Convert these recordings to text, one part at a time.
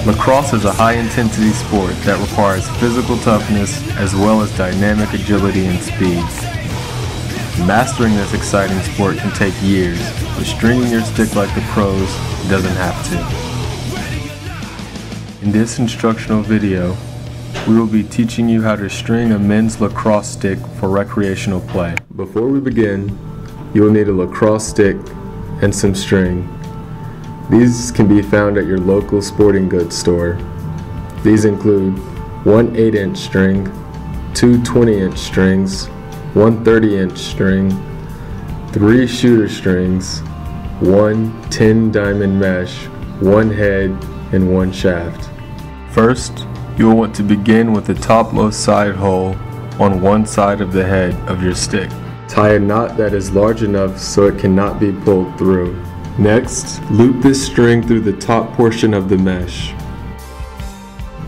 Lacrosse is a high-intensity sport that requires physical toughness as well as dynamic agility and speed. Mastering this exciting sport can take years, but stringing your stick like the pros doesn't have to. In this instructional video, we will be teaching you how to string a men's lacrosse stick for recreational play. Before we begin, you will need a lacrosse stick and some string. These can be found at your local sporting goods store. These include one 8-inch string, two 20-inch strings, one 30-inch string, 3 shooter strings, one 10-diamond mesh, one head, and one shaft. First, you will want to begin with the topmost side hole on one side of the head of your stick. Tie a knot that is large enough so it cannot be pulled through. Next, loop this string through the top portion of the mesh.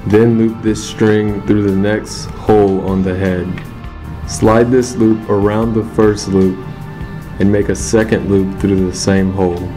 Then loop this string through the next hole on the head. Slide this loop around the first loop and make a second loop through the same hole.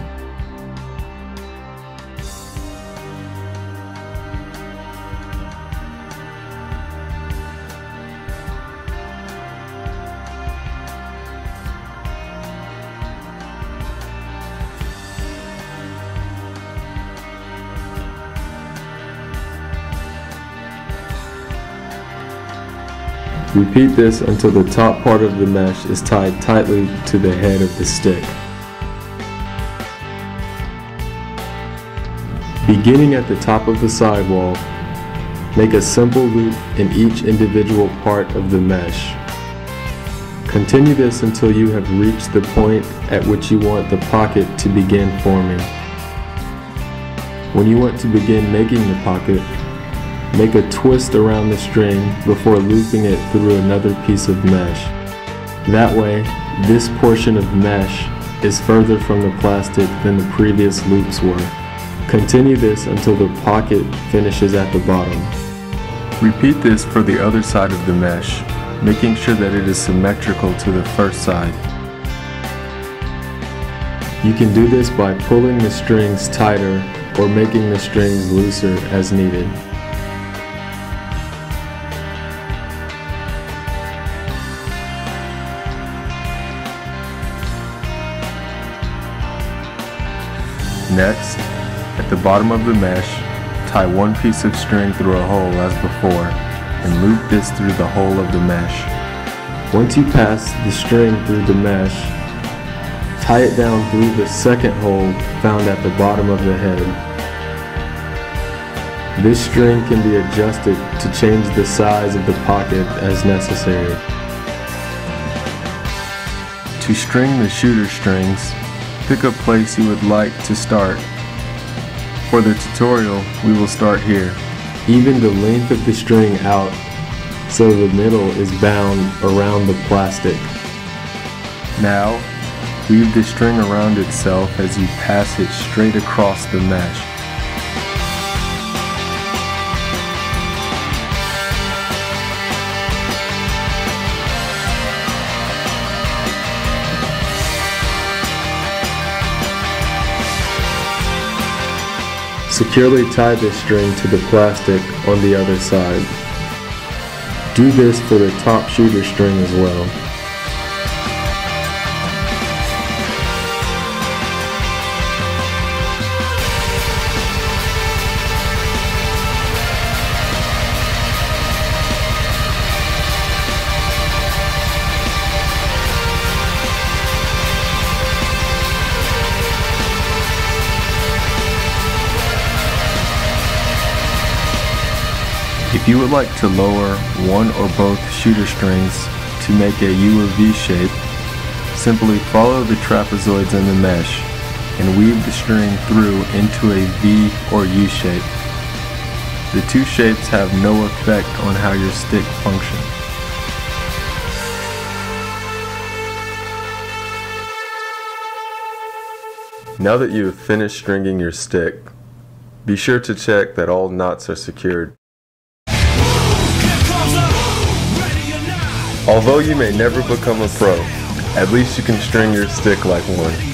Repeat this until the top part of the mesh is tied tightly to the head of the stick. Beginning at the top of the sidewall, make a simple loop in each individual part of the mesh. Continue this until you have reached the point at which you want the pocket to begin forming. When you want to begin making the pocket, make a twist around the string before looping it through another piece of mesh. That way, this portion of mesh is further from the plastic than the previous loops were. Continue this until the pocket finishes at the bottom. Repeat this for the other side of the mesh, making sure that it is symmetrical to the first side. You can do this by pulling the strings tighter or making the strings looser as needed. Next, at the bottom of the mesh, tie one piece of string through a hole as before, and loop this through the hole of the mesh. Once you pass the string through the mesh, tie it down through the second hole found at the bottom of the head. This string can be adjusted to change the size of the pocket as necessary. To string the shooter strings, pick a place you would like to start. For the tutorial, we will start here. Even the length of the string out so the middle is bound around the plastic. Now, weave the string around itself as you pass it straight across the mesh. Securely tie this string to the plastic on the other side. Do this for the top shooter string as well. If you would like to lower one or both shooter strings to make a U or V shape, simply follow the trapezoids in the mesh and weave the string through into a V or U shape. The two shapes have no effect on how your stick functions. Now that you have finished stringing your stick, be sure to check that all knots are secured. Although you may never become a pro, at least you can string your stick like one.